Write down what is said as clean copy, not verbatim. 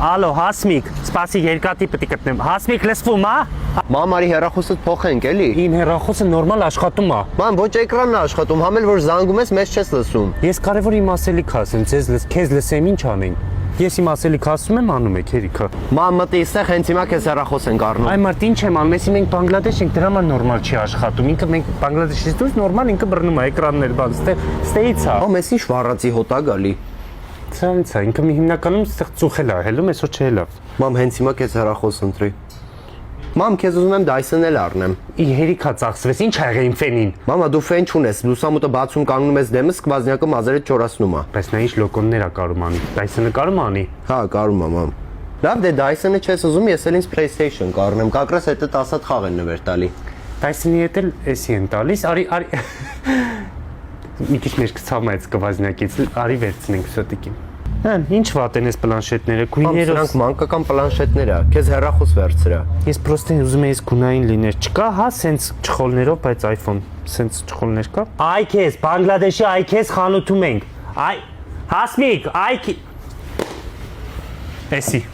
Ալո, Հասմիկ, սպասի երկաթի պետք է գտնեմ։ Հասմիկ, լսվում է։ Մամ, արի հեռախոսդ փոխենք, էլի։ Իմ հեռախոսը նորմալ աշխատում է։ Ման, ոչ էկրանն է աշխատում, համ էլ որ զանգում ես, մեզ չես լսում։ Ես կարևոր իմ ասելիք ասեմ, քեզ լսեմ ինչ անենք։ Ես իմ ասելիք ասում եմ, անում եք, հերիքա։ Մամ, մտի այստեղ, հենց հիմա քեզ հեռախոս ենք առնում։ Այ մարդ ինչ եմ անում, մենք Բանգլադեշ ենք, դրա համար նորմալ չի աշխատում։ Ինքը մենք Բանգլադեշից դուրս նորմալ ինքը բռնում է էկրաններ, բան, ստեից է։ Մամ, ես ինչ վառածի հոտ է գալի։ Ցանց է, ինքը հիմնականում այստեղ ծուխել է, հելում էսօ չէ լավ։ Մամ, հենց հիմա քեզ հեռախոս ընտրի։ Մամ, քեզ ուզում եմ Dyson էլ առնեմ։ Ի հերիքա ծախսվես, ինչ ա եղել իմ ֆենին։ Մամա, դու ֆեն չունես, լուսամուտը բացում կանգնում ես դեմը, սկվազնյակը մազերը չորացնում է։ Բայց նա ինչ լոկոններ է կարում անի։ Dyson-ը կարում անի։ Հա, կարում եմ, մամ։ Լավ, դե Dyson-ը չես ուզում, ես էլ ինձ PlayStation կառնեմ, կակրես հետը 10 հատ խաղ են նվեր տալի։ Dyson-ի հետ էլ էսի են տալիս, արի մի քիչ մեր կցավ այդ սկվազնյակից, արի վերցնենք սոտիկին։ Հան, ինչ վատ են այս պլանշետները, գույներով։ Սրանք մանկական պլանշետներ է, քեզ հեռախոս վերցրա։ Ես պրոստեն ուզում եմ գունային լիներ։ Չկա, հա, սենց չխոլներով, բայց iPhone, սենց չխոլներ կա։ Այ քեզ, Բանգլադեշի այ քեզ խանութում ենք։ Այ Հասմիկ, այ էսի